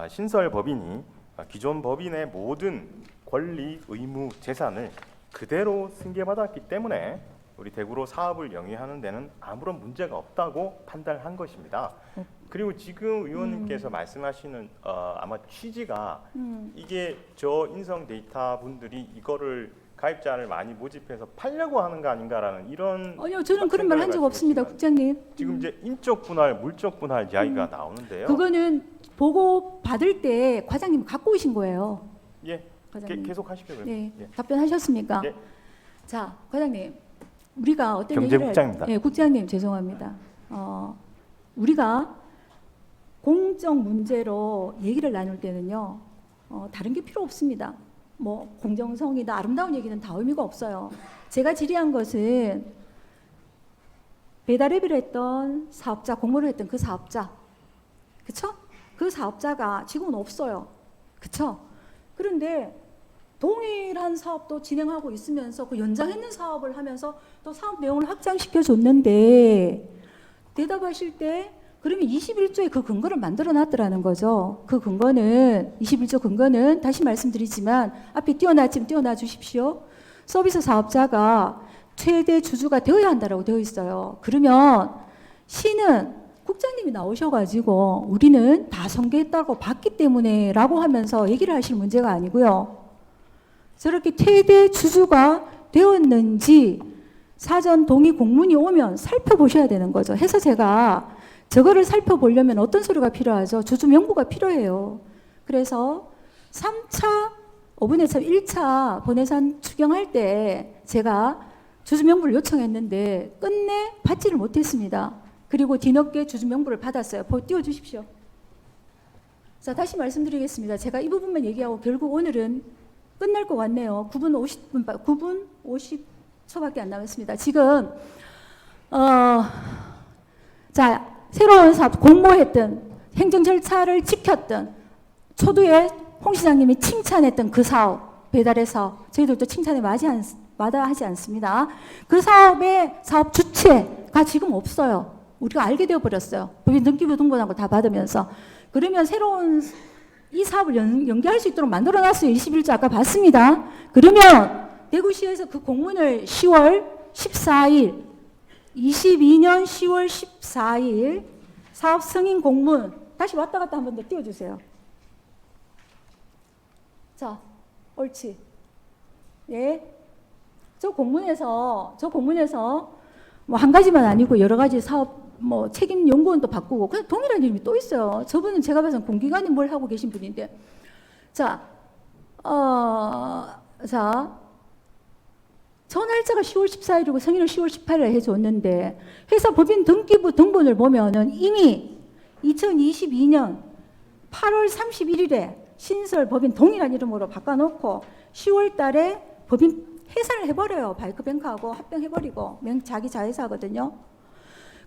신설 법인이 기존 법인의 모든 권리, 의무, 재산을 그대로 승계받았기 때문에 우리 대구로 사업을 영위하는 데는 아무런 문제가 없다고 판단한 것입니다. 그리고 지금 의원님께서 말씀하시는 아마 취지가 이게 저 인성 데이터 분들이 이거를 가입자를 많이 모집해서 팔려고 하는 거 아닌가라는 이런 아니요, 저는 그런 말 한 적 없습니다, 국장님. 지금 이제 인적 분할, 물적 분할 이야기가 나오는데요. 그거는 보고 받을 때 과장님 갖고 오신 거예요. 예, 과장님. 계속 하시죠. 그럼. 네, 예. 답변하셨습니까? 예. 자, 과장님, 우리가 어떤 경제국장입니다. 얘기를 국장님 죄송합니다. 우리가 공적 문제로 얘기를 나눌 때는요, 다른 게 필요 없습니다. 뭐 공정성이나 아름다운 얘기는 다 의미가 없어요. 제가 질의한 것은 배달앱을 했던 사업자, 공모를 했던 그 사업자, 그쵸? 그 사업자가 지금은 없어요. 그쵸? 그런데 동일한 사업도 진행하고 있으면서 그 연장했는 사업을 하면서 또 사업 내용을 확장시켜 줬는데 대답하실 때 그러면 21조에 그 근거를 만들어 놨더라는 거죠. 그 근거는 21조 근거는 다시 말씀드리지만 앞에 띄워놔 주십시오. 서비스 사업자가 최대 주주가 되어야 한다라고 되어 있어요. 그러면 시는 국장님이 나오셔가지고 우리는 다 성계했다고 봤기 때문에라고 하면서 얘기를 하실 문제가 아니고요. 저렇게 최대 주주가 되었는지 사전 동의 공문이 오면 살펴보셔야 되는 거죠. 해서 제가 저거를 살펴보려면 어떤 서류가 필요하죠? 주주 명부가 필요해요. 그래서 3차, 5분의 3, 1차 본해산 추경할 때 제가 주주명부를 요청했는데 끝내 받지를 못했습니다. 그리고 뒤늦게 주주명부를 받았어요. 띄워주십시오. 자, 다시 말씀드리겠습니다. 제가 이 부분만 얘기하고 결국 오늘은 끝날 것 같네요. 9분 50초밖에 안 남았습니다. 지금 자, 새로운 사업 공모했던 행정 절차를 지켰던 초두에 홍 시장님이 칭찬했던 그 사업, 배달의 사업, 저희들도 칭찬에 마다하지 않습니다. 그 사업의 사업 주체가 지금 없어요. 우리가 알게 되어버렸어요. 법인 등기부 등본하고 다 받으면서. 그러면 새로운 이 사업을 연계할 수 있도록 만들어놨어요. 21조 아까 봤습니다. 그러면 대구시에서 그 공문을 10월 14일, 22년 10월 14일 사업 승인 공문 다시 왔다 갔다 한 번 더 띄워주세요. 자, 옳지. 예. 저 공문에서 뭐 한 가지만 아니고 여러 가지 사업 뭐 책임 연구원도 바꾸고 그냥 동일한 이름이 또 있어요. 저분은 제가 봐서는 공기관이 뭘 하고 계신 분인데. 자, 저 날짜가 10월 14일이고 승인을 10월 18일에 해줬는데 회사 법인 등기부 등본을 보면은 이미 2022년 8월 31일에 신설 법인 동일한 이름으로 바꿔놓고 10월 달에 법인 해산을 해버려요. 바이크뱅크하고 합병해버리고 자기 자회사거든요.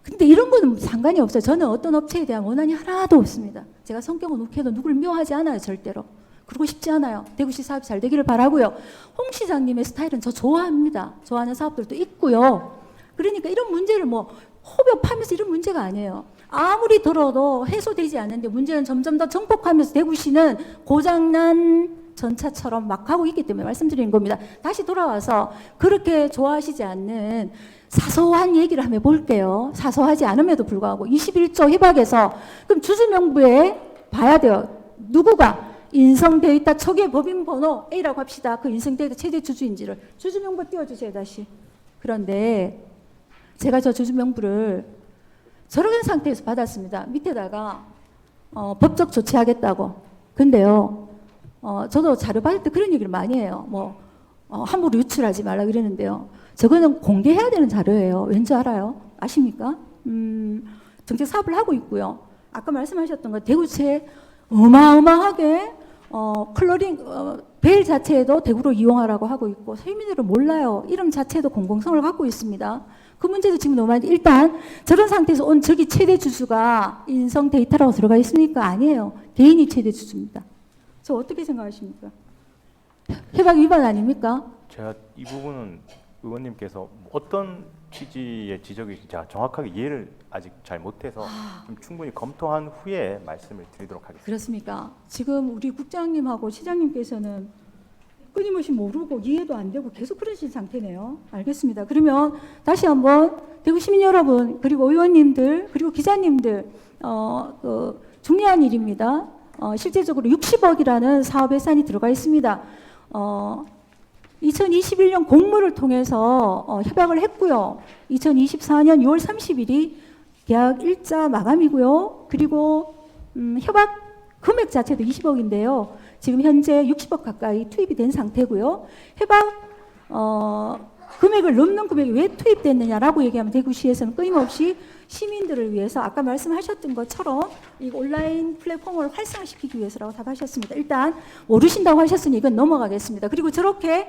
근데 이런 거는 상관이 없어요. 저는 어떤 업체에 대한 원한이 하나도 없습니다. 제가 성격은 욱해도 누구를 미워하지 않아요. 절대로. 그러고 싶지 않아요. 대구시 사업이 잘 되기를 바라고요. 홍 시장님의 스타일은 저 좋아합니다. 좋아하는 사업들도 있고요. 그러니까 이런 문제를 뭐 호흡하면서 이런 문제가 아니에요. 아무리 들어도 해소되지 않는데 문제는 점점 더 정폭하면서 대구시는 고장난 전차처럼 막 하고 있기 때문에 말씀드리는 겁니다. 다시 돌아와서 그렇게 좋아하시지 않는 사소한 얘기를 한번 해볼게요. 사소하지 않음에도 불구하고 21조 협약에서 그럼 주주명부에 봐야 돼요. 누구가 인성 데이터 초기의 법인 번호 A라고 합시다. 그 인성 데이터 최대 주주인지를 주주명부 띄워주세요. 다시. 그런데 제가 저 주주명부를 저런 상태에서 받았습니다. 밑에다가 법적 조치하겠다고. 근데요. 저도 자료 받을 때 그런 얘기를 많이 해요. 함부로 유출하지 말라 그러는데요. 저거는 공개해야 되는 자료예요. 왠지 알아요? 아십니까? 정책 사업을 하고 있고요. 아까 말씀하셨던 거 대구채 어마어마하게 클로링 벨 자체에도 대구로 이용하라고 하고 있고 서민들은 몰라요. 이름 자체도 공공성을 갖고 있습니다. 그 문제도 지금 너무 많이 일단 저런 상태에서 온 저기 최대 주주가 인성 데이터라고 들어가 있습니까? 아니에요. 개인이 최대 주주입니다. 저 어떻게 생각하십니까? 협약 위반 아닙니까? 제가 이 부분은 의원님께서 어떤 취지의 지적이신지 제가 정확하게 이해를 아직 잘 못해서 좀 충분히 검토한 후에 말씀을 드리도록 하겠습니다. 그렇습니까? 지금 우리 국장님하고 시장님께서는 끊임없이 모르고 이해도 안 되고 계속 그러신 상태네요. 알겠습니다. 그러면 다시 한번 대구 시민 여러분 그리고 의원님들 그리고 기자님들 중요한 일입니다. 실제적으로 60억이라는 사업 예산이 들어가 있습니다. 2021년 공모를 통해서 협약을 했고요. 2024년 6월 30일이 계약 일자 마감이고요. 그리고 협약 금액 자체도 20억인데요. 지금 현재 60억 가까이 투입이 된 상태고요. 협약 금액을 넘는 금액이 왜 투입됐느냐라고 얘기하면 대구시에서는 끊임없이 시민들을 위해서 아까 말씀하셨던 것처럼 이 온라인 플랫폼을 활성화시키기 위해서라고 답하셨습니다. 일단 모르신다고 하셨으니 이건 넘어가겠습니다. 그리고 저렇게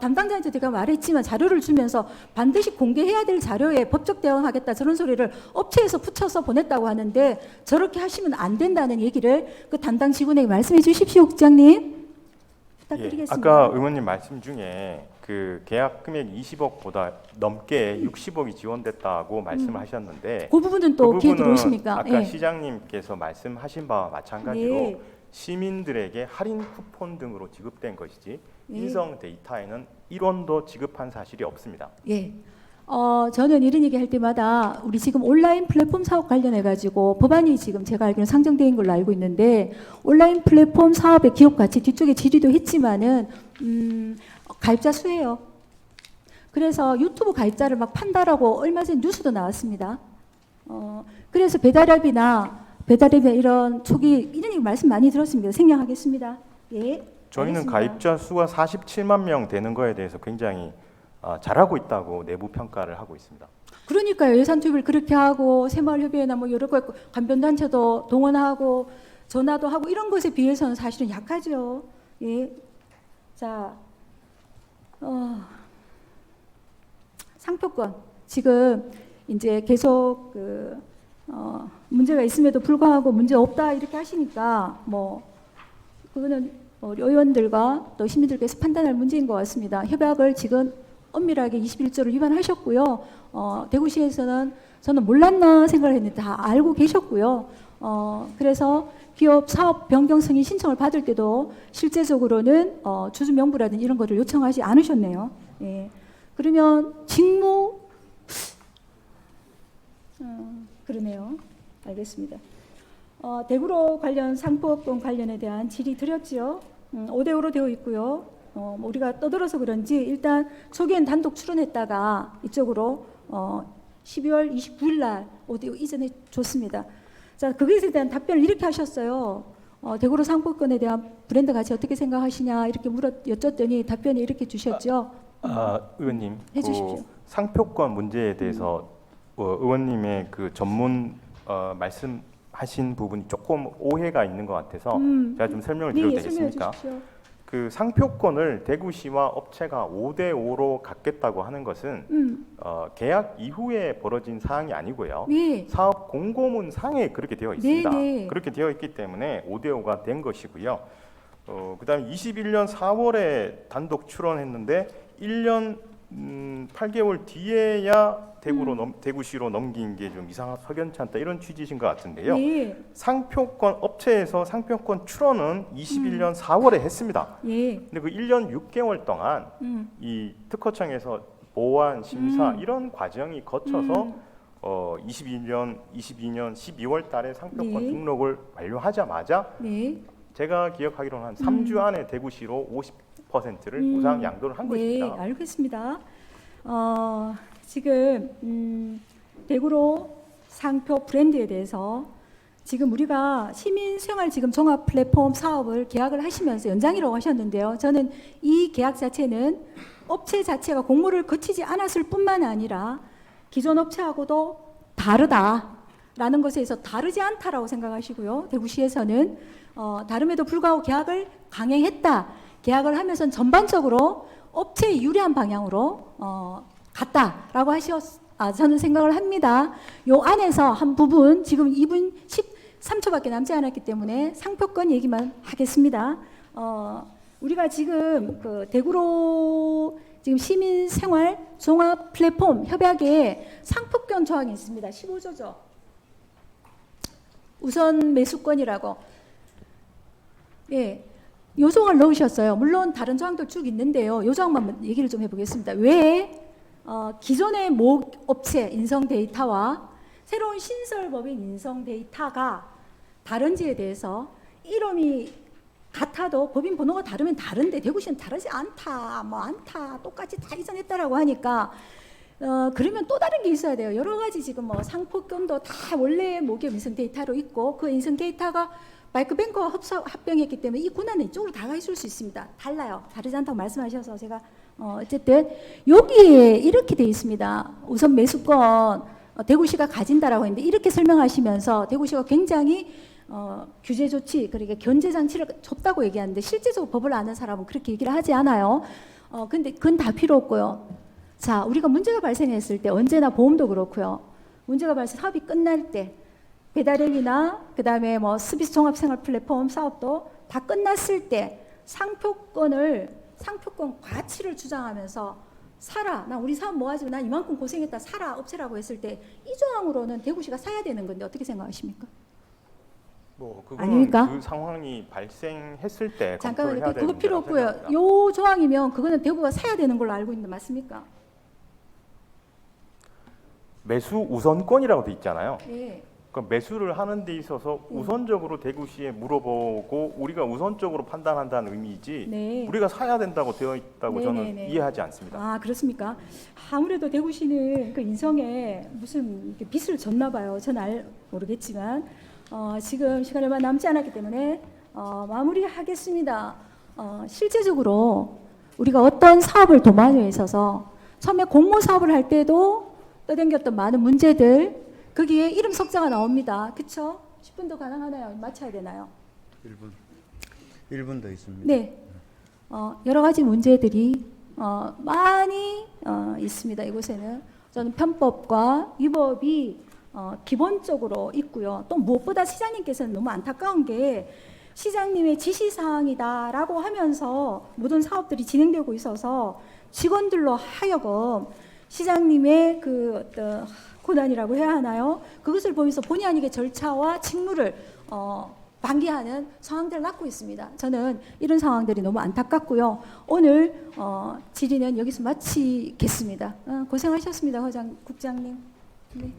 담당자한테 제가 말했지만 자료를 주면서 반드시 공개해야 될 자료에 법적 대응하겠다 저런 소리를 업체에서 붙여서 보냈다고 하는데 저렇게 하시면 안 된다는 얘기를 그 담당 직원에게 말씀해 주십시오, 국장님. 부탁드리겠습니다. 아까 의원님 말씀 중에 그 계약 금액 20억보다 넘게 60억이 지원됐다고 말씀을 하셨는데 그 부분은 또 그 기회 부분은 들어오십니까? 아까 예. 시장님께서 말씀하신 바와 마찬가지로 네. 시민들에게 할인 쿠폰 등으로 지급된 것이지 네. 인성 데이터에는 1원도 지급한 사실이 없습니다. 예. 저는 이런 얘기 할 때마다 우리 지금 온라인 플랫폼 사업 관련해 가지고 법안이 지금 제가 알기로는 상정된 걸로 알고 있는데 온라인 플랫폼 사업의 기업 가치 뒤쪽에 질의도 했지만은 가입자 수예요. 그래서 유튜브 가입자를 막 판다라고 얼마 전에 뉴스도 나왔습니다. 그래서 배달앱이나 이런 초기 이런 얘기 말씀 많이 들었습니다. 생략하겠습니다. 예. 저희는 알겠습니다. 가입자 수가 47만 명 되는 거에 대해서 굉장히 잘하고 있다고 내부 평가를 하고 있습니다. 그러니까요. 예산 투입을 그렇게 하고 새마을협의회나 뭐 여러 관변단체도 동원하고 전화도 하고 이런 것에 비해서는 사실은 약하죠. 예. 자, 상표권 지금 이제 계속 문제가 있음에도 불구하고 문제 없다 이렇게 하시니까 뭐 그거는 의원들과 또 시민들께서 판단할 문제인 것 같습니다. 협약을 지금 엄밀하게 21조를 위반하셨고요. 대구시에서는 저는 몰랐나 생각을 했는데 다 알고 계셨고요. 그래서 기업 사업 변경 승인 신청을 받을 때도 실제적으로는 주주 명부라든지 이런 것을 요청하지 않으셨네요. 예. 그러면 직무 그러네요. 알겠습니다. 대구로 관련 상표권 관련에 대한 질의 드렸지요. 5대5로 되어 있고요. 우리가 떠들어서 그런지 일단 초기엔 단독 출원했다가 이쪽으로 12월 29일 날 5대5 이전해 줬습니다. 자, 거기에 대한 답변을 이렇게 하셨어요. 대구로 상표권에 대한 브랜드 가치 어떻게 생각하시냐 이렇게 여쭸더니 답변이 이렇게 주셨죠. 의원님, 해주십시오. 그 상표권 문제에 대해서 의원님의 그 전문 말씀하신 부분이 조금 오해가 있는 것 같아서 제가 좀 설명을 드려도 네, 설명해 되겠습니까? 주십시오. 그 상표권을 대구시와 업체가 5대5로 갖겠다고 하는 것은 계약 이후에 벌어진 사항이 아니고요. 네. 사업 공고문 상에 그렇게 되어 있습니다. 네. 그렇게 되어 있기 때문에 5대5가 된 것이고요. 그다음에 21년 4월에 단독 출원했는데 1년 8개월 뒤에야 대구시로 넘긴 게 좀 석연치 않다 이런 취지신 것 같은데요. 네. 상표권 업체에서 상표권 출원은 21년 4월에 했습니다. 예. 근데 그 1년 6개월 동안 이 특허청에서 보완 심사 이런 과정이 거쳐서 22년 12월 달에 상표권 네. 등록을 완료하자마자 네. 제가 기억하기로는 한 3주 안에 대구시로 50%를 무상 양도를 한 네, 것입니다. 알겠습니다. 지금 대구로 상표 브랜드에 대해서 지금 우리가 시민생활 지금 종합 플랫폼 사업을 계약을 하시면서 연장이라고 하셨는데요. 저는 이 계약 자체는 업체 자체가 공모를 거치지 않았을 뿐만 아니라 기존 업체하고도 다르다라는 것에서 다르지 않다라고 생각하시고요. 대구시에서는 다름에도 불구하고 계약을 강행했다. 계약을 하면서 전반적으로 업체에 유리한 방향으로 갔다라고 저는 생각을 합니다. 요 안에서 한 부분 지금 2분 13초밖에 남지 않았기 때문에 상표권 얘기만 하겠습니다. 우리가 지금 그 대구로 지금 시민생활 종합 플랫폼 협약에 상표권 조항이 있습니다. 15조죠. 우선 매수권이라고. 예. 요 조항을 넣으셨어요. 물론 다른 조항도 쭉 있는데요. 요 조항만 얘기를 좀 해보겠습니다. 왜 기존의 업체 인성 데이터와 새로운 신설법인 인성 데이터가 다른지에 대해서 이름이 같아도 법인 번호가 다르면 다른데 대구시는 다르지 않다, 똑같이 다 이전했다라고 하니까 그러면 또 다른 게 있어야 돼요. 여러 가지 지금 상표권도 다 원래 모기업 인성 데이터로 있고 그 인성 데이터가 마이크뱅크와 합병했기 때문에 이 권한은 이쪽으로 다 가 있을 수 있습니다. 달라요. 다르지 않다고 말씀하셔서 제가 어쨌든 여기에 이렇게 돼 있습니다. 우선 매수권 대구시가 가진다라고 했는데 이렇게 설명하시면서 대구시가 굉장히 규제 조치 그러니까 견제 장치를 줬다고 얘기하는데 실제적으로 법을 아는 사람은 그렇게 얘기를 하지 않아요. 근데 그건 다 필요 없고요. 자, 우리가 문제가 발생했을 때 언제나 보험도 그렇고요. 문제가 사업이 끝날 때 배달앱이나 그다음에 서비스 종합 생활 플랫폼 사업도 다 끝났을 때 상표권 가치를 주장하면서 사라. 나 우리 사업 뭐하지만 난 이만큼 고생했다. 사라. 업체라고 했을 때 이 조항으로는 대구시가 사야 되는 건데 어떻게 생각하십니까? 그거는 아닙니까? 그 상황이 발생했을 때 잠깐만요. 검토를 해야 되는 그거 필요 문제라고 없고요. 생각합니다. 요 조항이면 그거는 대구가 사야 되는 걸로 알고 있는데 맞습니까? 매수 우선권이라고 돼 있잖아요. 예. 그러니까 매수를 하는 데 있어서 우선적으로 대구시에 물어보고 우리가 우선적으로 판단한다는 의미이지 네. 우리가 사야 된다고 되어 있다고 저는 네네네. 이해하지 않습니다. 아, 그렇습니까? 아무래도 대구시는 그 인성에 무슨 이렇게 빚을 졌나 봐요. 전 모르겠지만 지금 시간이 얼마 남지 않았기 때문에 마무리하겠습니다. 실제적으로 우리가 어떤 사업을 도모하는 데 있어서 처음에 공모 사업을 할 때도 떠당겼던 많은 문제들, 거기에 이름 석자가 나옵니다. 그쵸? 10분 더 가능하나요? 맞춰야 되나요? 1분 더 있습니다. 네. 여러 가지 문제들이 많이 있습니다. 이곳에는. 저는 편법과 위법이 기본적으로 있고요. 또 무엇보다 시장님께서는 너무 안타까운 게 시장님의 지시사항이다라고 하면서 모든 사업들이 진행되고 있어서 직원들로 하여금 시장님의 그 어떤 고난이라고 해야 하나요? 그것을 보면서 본의 아니게 절차와 직무를 방기하는 상황들을 낳고 있습니다. 저는 이런 상황들이 너무 안타깝고요. 오늘 질의는 여기서 마치겠습니다. 고생하셨습니다, 국장님. 네.